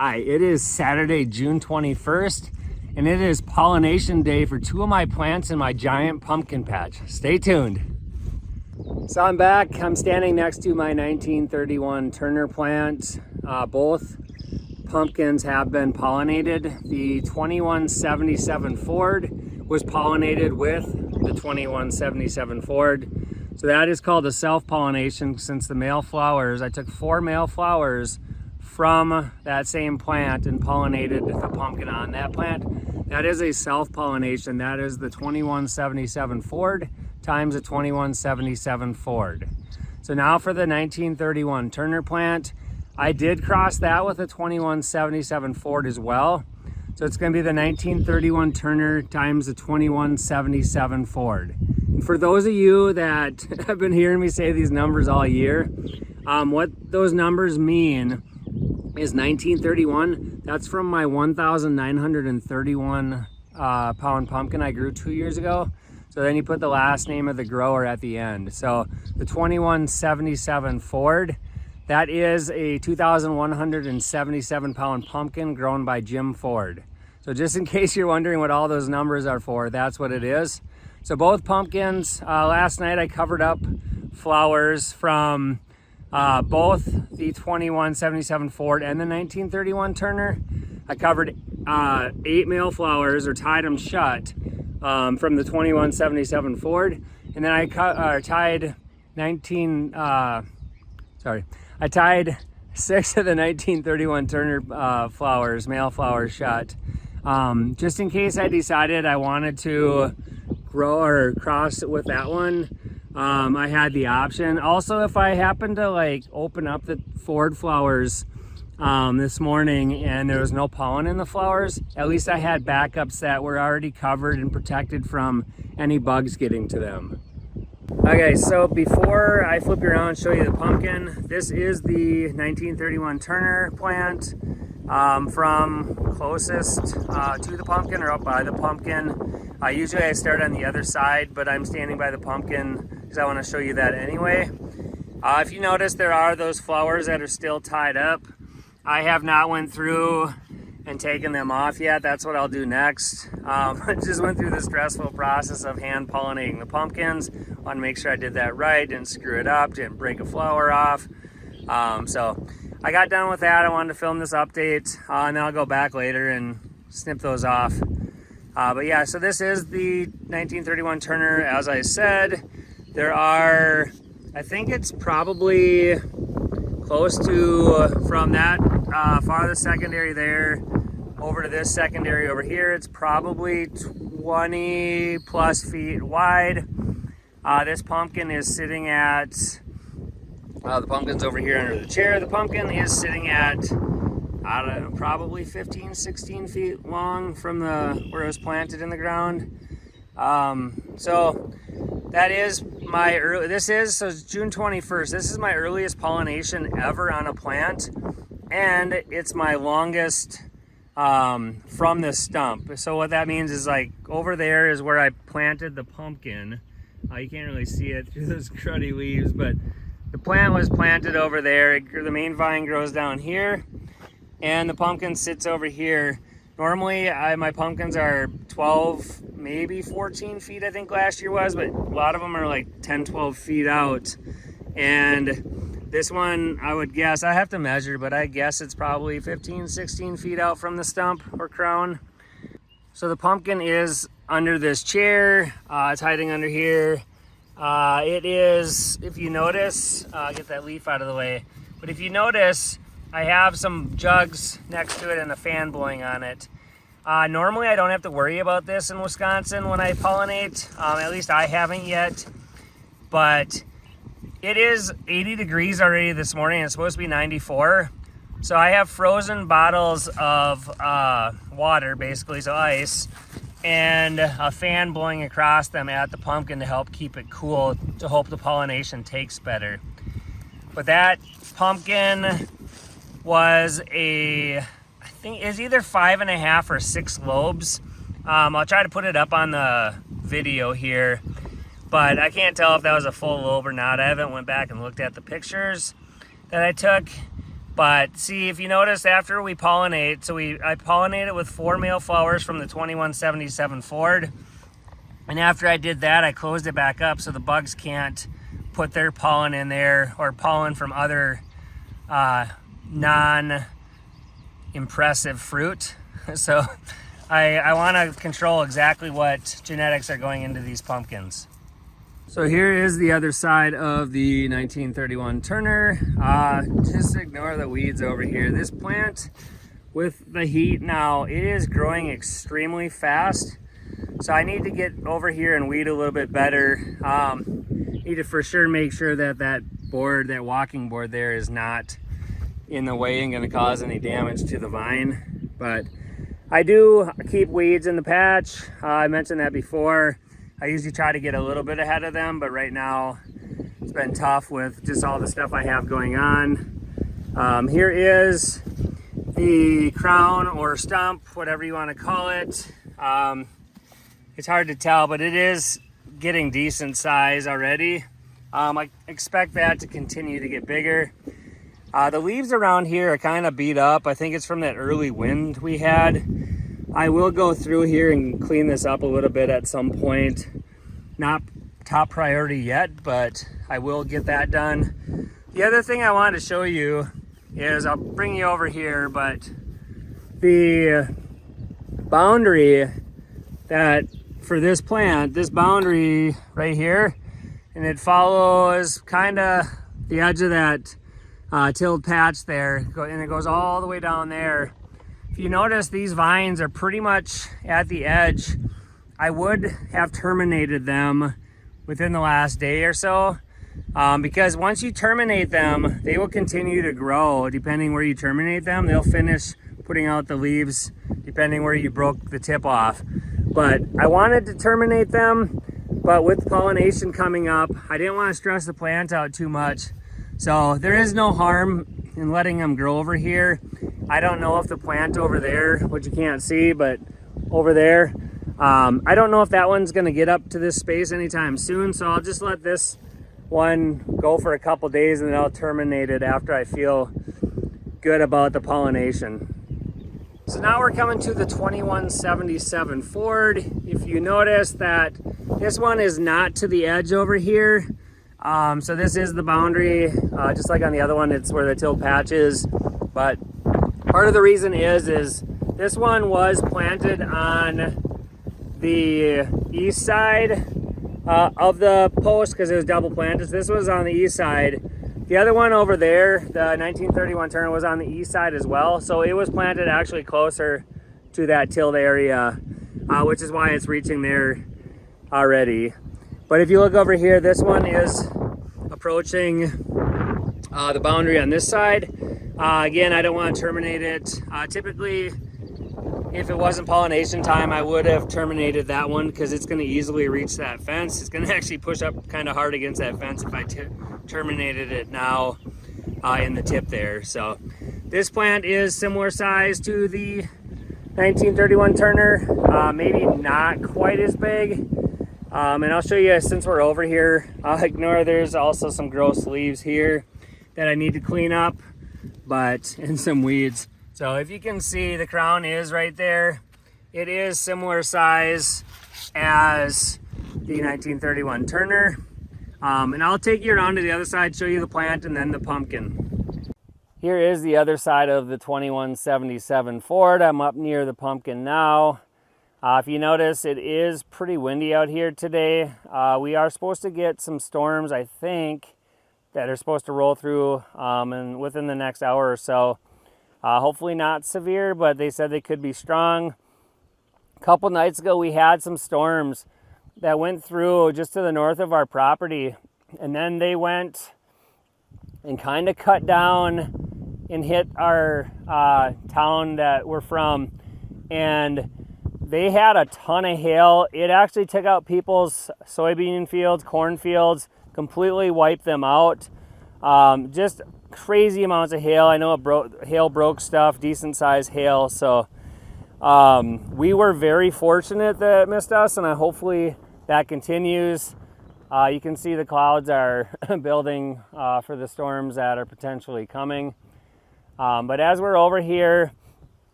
Hi, it is Saturday, June 21st, and it is pollination day for two of my plants in my giant pumpkin patch. Stay tuned. So I'm back. I'm standing next to my 1931 Turner plant. Both pumpkins have been pollinated. The 2177 Ford was pollinated with the 2177 Ford. So that is called a self-pollination since the male flowers, I took 4 male flowers from that same plant and pollinated the pumpkin on that plant. That is a self-pollination. That is the 2177 Ford times the 2177 Ford. So now for the 1931 Turner plant, I did cross that with a 2177 Ford as well. So it's going to be the 1931 Turner times the 2177 Ford. And for those of you that have been hearing me say these numbers all year, what those numbers mean is 1931, that's from my 1,931 pound pumpkin I grew 2 years ago. So then you put the last name of the grower at the end. So the 2177 Ford, that is a 2,177 pound pumpkin grown by Jim Ford. So just in case you're wondering what all those numbers are for, that's what it is. So both pumpkins, last night I covered up flowers from both the 2177 Ford and the 1931 Turner. I covered 8 male flowers, or tied them shut, from the 2177 Ford, and then I tied 6 of the 1931 Turner flowers, male flowers shut, just in case I decided I wanted to grow or cross it with that one. I had the option. Also, if I happened to open up the Ford flowers this morning and there was no pollen in the flowers, at least I had backups that were already covered and protected from any bugs getting to them. Okay, so before I flip you around and show you the pumpkin, this is the 1931 Turner plant from closest to the pumpkin, or up by the pumpkin. Usually I start on the other side, but I'm standing by the pumpkin because I want to show you that anyway. If you notice, there are those flowers that are still tied up. I have not went through and taken them off yet. That's what I'll do next. I just went through the stressful process of hand pollinating the pumpkins. Want to make sure I did that right, didn't screw it up, didn't break a flower off. So I got done with that. I wanted to film this update, and then I'll go back later and snip those off. But yeah, so this is the 1931 Turner. As I said, there are, I think it's probably close to, from that farthest secondary there over to this secondary over here, it's probably 20 plus feet wide. This pumpkin is sitting at, the pumpkin's over here under the chair. The pumpkin is sitting at, I don't know, probably 15, 16 feet long from where it was planted in the ground. So that is my so it's June 21st. This is my earliest pollination ever on a plant, and it's my longest from the stump. So what that means is, over there is where I planted the pumpkin. You can't really see it through those cruddy leaves, but the plant was planted over there. The main vine grows down here, and the pumpkin sits over here. Normally, my pumpkins are 12, maybe 14 feet, I think last year was, but a lot of them are 10, 12 feet out. And this one, I would guess, I have to measure, but I guess it's probably 15, 16 feet out from the stump or crown. So the pumpkin is under this chair. It's hiding under here. It is, if you notice, get that leaf out of the way, but if you notice, I have some jugs next to it and a fan blowing on it. Normally I don't have to worry about this in Wisconsin when I pollinate, at least I haven't yet, but it is 80 degrees already this morning. It's supposed to be 94. So I have frozen bottles of water, basically, so ice, and a fan blowing across them at the pumpkin to help keep it cool, to hope the pollination takes better. But that pumpkin was I think it's either 5.5 or 6 lobes. I'll try to put it up on the video here, but I can't tell if that was a full lobe or not. I haven't went back and looked at the pictures that I took, But see, if you notice, after we pollinate, so I pollinated with 4 male flowers from the 2177 Ford. And after I did that, I closed it back up so the bugs can't put their pollen in there, or pollen from other non-impressive fruit. So I want to control exactly what genetics are going into these pumpkins. So here is the other side of the 1931 Turner. Just ignore the weeds over here. This plant, with the heat now, it is growing extremely fast. So I need to get over here and weed a little bit better. Need to for sure make sure that that walking board there is not in the way and going to cause any damage to the vine. But I do keep weeds in the patch. I mentioned that before. I usually try to get a little bit ahead of them, but right now it's been tough with just all the stuff I have going on. Here is the crown or stump, whatever you want to call it. It's hard to tell, but it is getting decent size already. I expect that to continue to get bigger. The leaves around here are kind of beat up. I think it's from that early wind we had. I will go through here and clean this up a little bit at some point. Not top priority yet, but I will get that done. The other thing I wanted to show you is, I'll bring you over here, but the boundary that for this plant, this boundary right here, and it follows kind of the edge of that tilled patch there, and it goes all the way down there. If you notice, these vines are pretty much at the edge. I would have terminated them within the last day or so, because once you terminate them, they will continue to grow. Depending where you terminate them, they'll finish putting out the leaves depending where you broke the tip off. But I wanted to terminate them, but with pollination coming up, I didn't want to stress the plant out too much. So there is no harm in letting them grow over here. I don't know if the plant over there, which you can't see, but over there, I don't know if that one's gonna get up to this space anytime soon, so I'll just let this one go for a couple days and then I'll terminate it after I feel good about the pollination. So now we're coming to the 2177 Ford. If you notice that this one is not to the edge over here, so this is the boundary, just like on the other one, it's where the tilled patch is. But part of the reason is this one was planted on the east side of the post because it was double planted. This was on the east side. The other one over there, the 1931 Turner, was on the east side as well. So it was planted actually closer to that tilled area, which is why it's reaching there already. But if you look over here, this one is approaching the boundary on this side. Again, I don't want to terminate it. Typically, if it wasn't pollination time, I would have terminated that one because it's going to easily reach that fence. It's going to actually push up kind of hard against that fence if I terminated it now in the tip there. So this plant is similar size to the 1931 Turner, maybe not quite as big. And I'll show you, since we're over here, I'll ignore, there's also some gross leaves here that I need to clean up, and some weeds. So if you can see, the crown is right there. It is similar size as the 1931 Turner. And I'll take you around to the other side, show you the plant and then the pumpkin. Here is the other side of the 2177 Ford. I'm up near the pumpkin now. If you notice, it is pretty windy out here today. We are supposed to get some storms, I think, that are supposed to roll through and within the next hour or so. Hopefully not severe, but they said they could be strong. A couple nights ago, we had some storms that went through just to the north of our property, and then they went and kind of cut down and hit our town that we're from, and they had a ton of hail. It actually took out people's soybean fields, corn fields, completely wiped them out. Just crazy amounts of hail. I know hail broke stuff, decent sized hail. So we were very fortunate that it missed us, and hopefully that continues. You can see the clouds are building for the storms that are potentially coming. But as we're over here,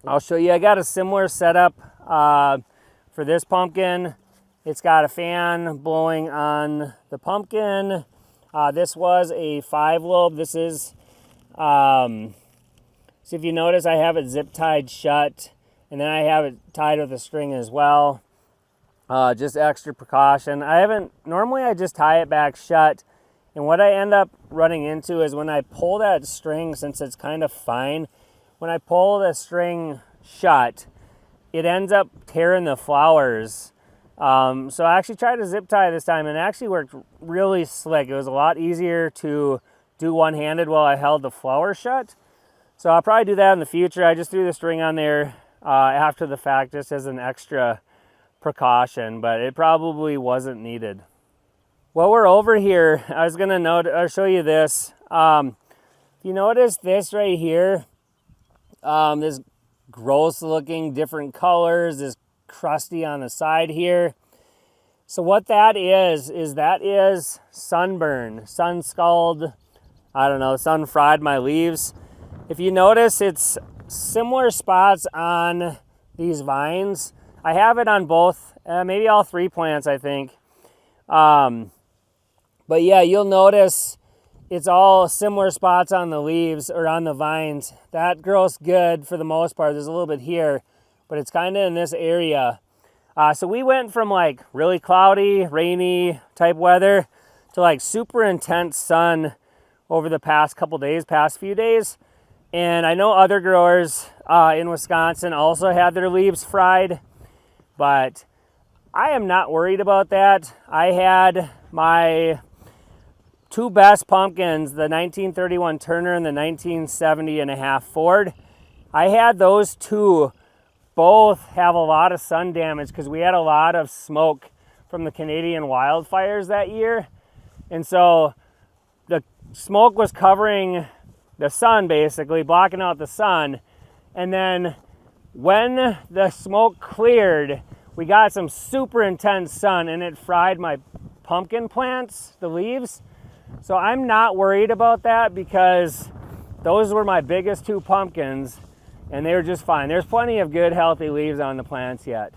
I'll show you, I got a similar setup for this pumpkin. It's got a fan blowing on the pumpkin. This was a 5-lobe. This is, so if you notice, I have it zip tied shut, and then I have it tied with a string as well. Just extra precaution. Normally I just tie it back shut, and what I end up running into is when I pull that string, since it's kind of fine, when I pull the string shut, it ends up tearing the flowers. So I actually tried to zip tie this time, and it actually worked really slick. It was a lot easier to do one-handed while I held the flower shut. So I'll probably do that in the future. I just threw the string on there after the fact, just as an extra precaution, but it probably wasn't needed. While we're over here, I was gonna I'll show you this. If you notice this right here, this gross looking different colors, this crusty on the side here. So what that is sunburn, sun scald, I don't know, sun fried my leaves. If you notice, it's similar spots on these vines. I have it on both, maybe all 3 plants, I think. But yeah, you'll notice it's all similar spots on the leaves or on the vines. That grows good for the most part. There's a little bit here, but it's kind of in this area. So we went from like really cloudy, rainy type weather to like super intense sun over the past few days. And I know other growers in Wisconsin also had their leaves fried, but I am not worried about that. I had my 2 best pumpkins, the 1931 Turner and the 1970.5 Ford. I had those 2 both have a lot of sun damage because we had a lot of smoke from the Canadian wildfires that year. And so the smoke was covering the sun, basically blocking out the sun. And then when the smoke cleared, we got some super intense sun and it fried my pumpkin plants, the leaves. So I'm not worried about that because those were my biggest 2 pumpkins and they were just fine. There's plenty of good, healthy leaves on the plants yet.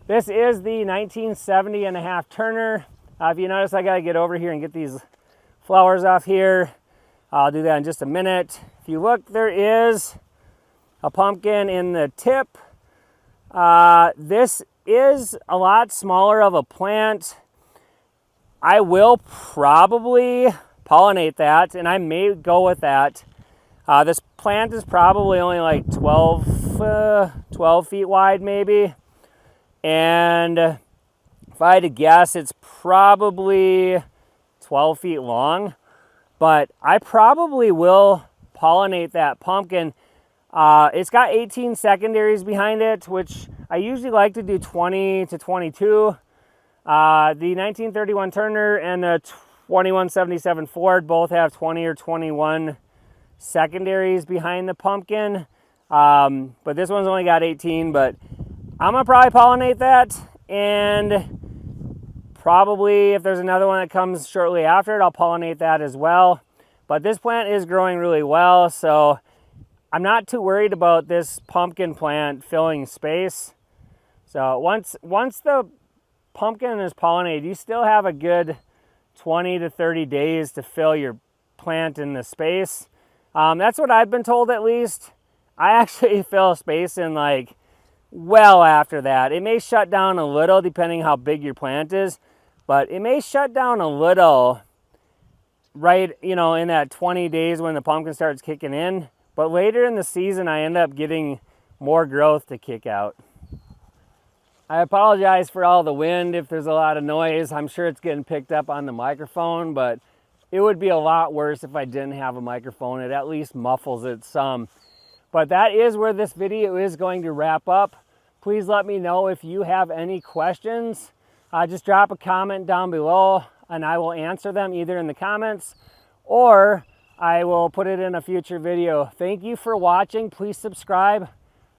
This is the 1970.5 Turner. If you notice, I gotta get over here and get these flowers off here. I'll do that in just a minute. If you look, there is a pumpkin in the tip. This is a lot smaller of a plant. I will probably pollinate that, and I may go with that. This plant is probably only like 12 feet wide maybe. And if I had to guess, it's probably 12 feet long. But I probably will pollinate that pumpkin. It's got 18 secondaries behind it, which I usually like to do 20 to 22. The 1931 Turner and the 2177 Ford both have 20 or 21 secondaries behind the pumpkin. But this one's only got 18, but I'm gonna probably pollinate that, and probably if there's another one that comes shortly after it, I'll pollinate that as well. But this plant is growing really well, so I'm not too worried about this pumpkin plant filling space. So once the pumpkin is pollinated, you still have a good 20 to 30 days to fill your plant in the space. That's what I've been told, at least. I actually fill space in like well after that. It may shut down a little depending how big your plant is, but it may shut down a little right, in that 20 days when the pumpkin starts kicking in. But later in the season, I end up getting more growth to kick out. I apologize for all the wind if there's a lot of noise. I'm sure it's getting picked up on the microphone, but it would be a lot worse if I didn't have a microphone. It at least muffles it some. But that is where this video is going to wrap up. Please let me know if you have any questions. Just drop a comment down below and I will answer them either in the comments or I will put it in a future video. Thank you for watching. Please subscribe